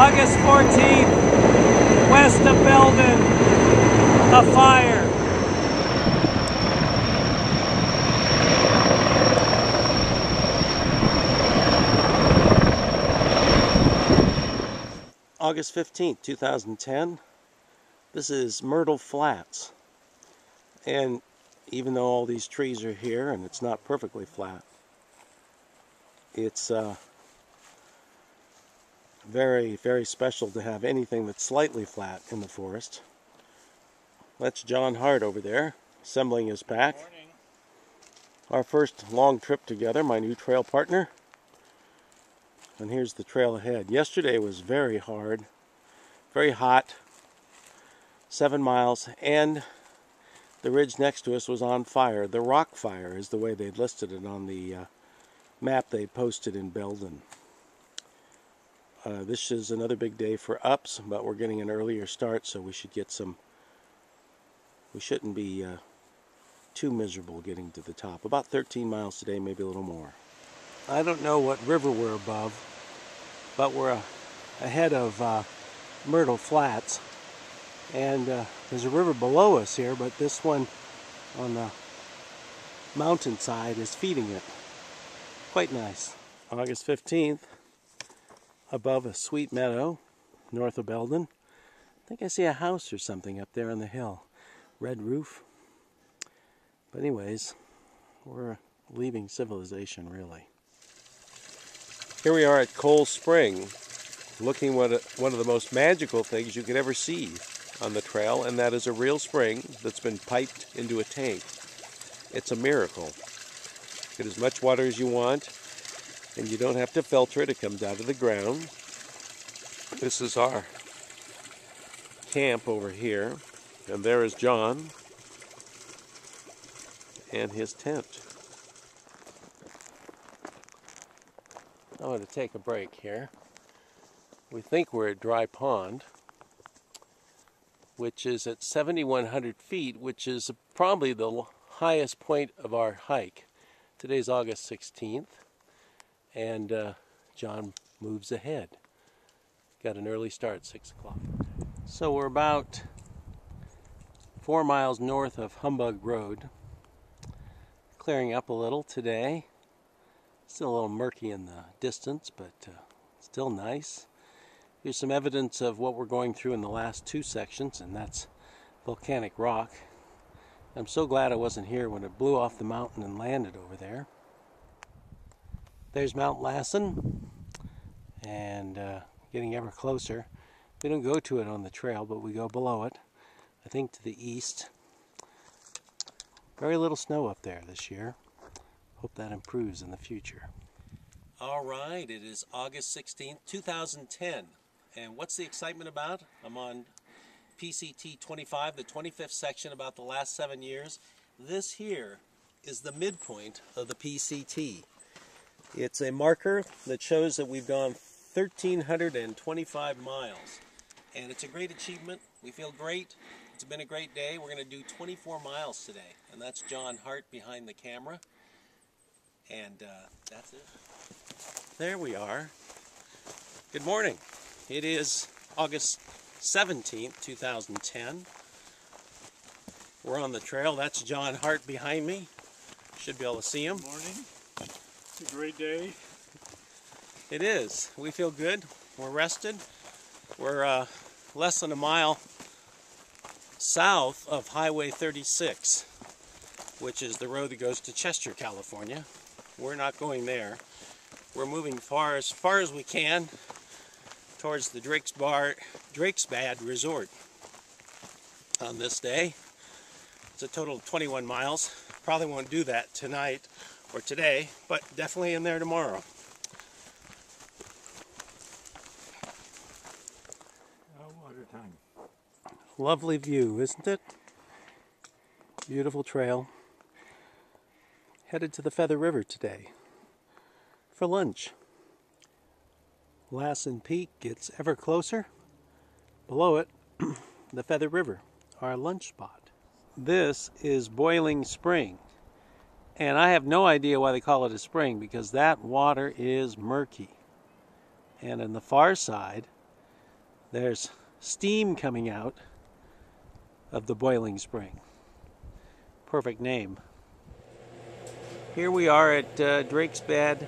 August 14th, west of Belden, a fire. August 15th, 2010. This is Myrtle Flats. And even though all these trees are here and it's not perfectly flat, it's very, very special to have anything that's slightly flat in the forest. That's John Hart over there, assembling his pack. Morning. Our first long trip together, my new trail partner. And here's the trail ahead. Yesterday was very hard, very hot, 7 miles, and the ridge next to us was on fire. The rock fire is the way they'd listed it on the map they posted in Belden. This is another big day for ups, but we're getting an earlier start, so we should get some. We shouldn't be too miserable getting to the top. About 13 miles today, maybe a little more. I don't know what river we're above, but we're ahead of Myrtle Flats, and there's a river below us here, but this one on the mountainside is feeding it. Quite nice. August 15th. Above a sweet meadow north of Belden. I think I see a house or something up there on the hill. Red roof. But anyways, we're leaving civilization, really. Here we are at Coal Spring, looking at one of the most magical things you could ever see on the trail, and that is a real spring that's been piped into a tank. It's a miracle. Get as much water as you want, and you don't have to filter it. It comes out of the ground. This is our camp over here. And there is John and his tent. I want to take a break here. We think we're at Dry Pond, which is at 7,100 feet, which is probably the highest point of our hike. Today's August 16th. And John moves ahead. Got an early start, 6 o'clock. So we're about 4 miles north of Humbug Road. Clearing up a little today. Still a little murky in the distance, but still nice. Here's some evidence of what we're going through in the last 2 sections, and that's volcanic rock. I'm so glad I wasn't here when it blew off the mountain and landed over there. There's Mount Lassen, and getting ever closer. We don't go to it on the trail, but we go below it, I think to the east. Very little snow up there this year. Hope that improves in the future. All right, it is August 16th, 2010. And what's the excitement about? I'm on PCT 25, the 25th section, about the last 7 years. This here is the midpoint of the PCT. It's a marker that shows that we've gone 1,325 miles. And it's a great achievement. We feel great. It's been a great day. We're going to do 24 miles today. And that's John Hart behind the camera. And that's it. There we are. Good morning. It is August 17th, 2010. We're on the trail. That's John Hart behind me. Should be able to see him. Good morning. It's a great day. It is. We feel good. We're rested. We're less than a mile south of Highway 36, which is the road that goes to Chester, California. We're not going there. We're moving as far as we can towards the Drakesbad Resort on this day. It's a total of 21 miles. Probably won't do that tonight or today, but definitely in there tomorrow. Water time. Lovely view, isn't it? Beautiful trail. Headed to the Feather River today for lunch. Lassen Peak gets ever closer. Below it, the Feather River, our lunch spot. This is Boiling Spring. And I have no idea why they call it a spring, because that water is murky. And on the far side There's steam coming out of the boiling spring. Perfect name. Here we are at Drake's Bed,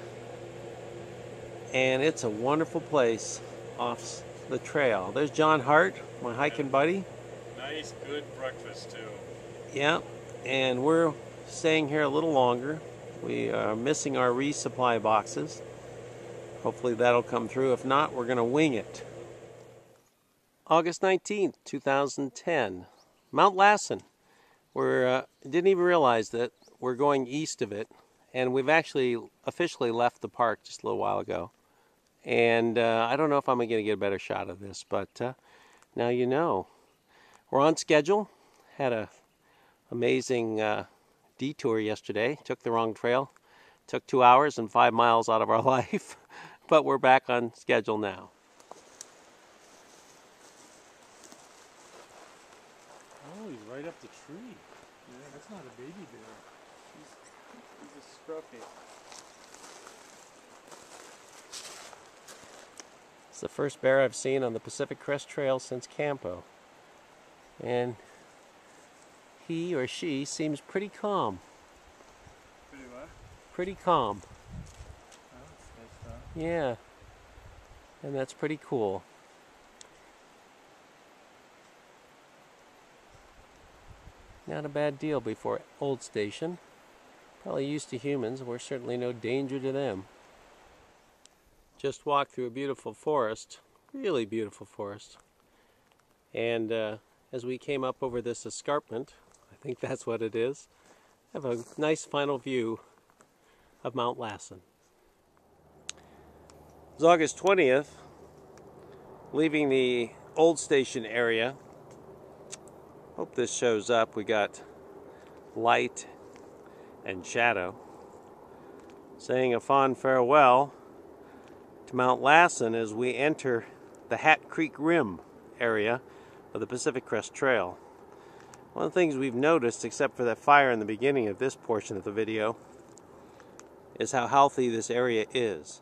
and it's a wonderful place off the trail. There's John Hart, my hiking buddy. Nice, good breakfast too. Yeah, and we're staying here a little longer. We are missing our resupply boxes. Hopefully that'll come through. If not, we're going to wing it. August 19th, 2010. Mount Lassen. We didn't even realize that we're going east of it, and we've actually officially left the park just a little while ago. And I don't know if I'm going to get a better shot of this, but now you know. We're on schedule. Had a amazing detour yesterday. Took the wrong trail. Took 2 hours and 5 miles out of our life, but we're back on schedule now. Oh, he's right up the tree. Yeah, that's not a baby bear. He's a scruffy. It's the first bear I've seen on the Pacific Crest Trail since Campo. And he or she seems pretty calm. Pretty what? Pretty calm. Oh, that's nice stuff. Yeah. And that's pretty cool. Not a bad deal before Old Station. Probably used to humans. We're certainly no danger to them. Just walked through a beautiful forest. Really beautiful forest. And as we came up over this escarpment, I think that's what it is, have a nice final view of Mount Lassen. It's August 20th, leaving the Old Station area. Hope this shows up. We got light and shadow. Saying a fond farewell to Mount Lassen as we enter the Hat Creek Rim area of the Pacific Crest Trail. One of the things we've noticed, except for that fire in the beginning of this portion of the video, is how healthy this area is.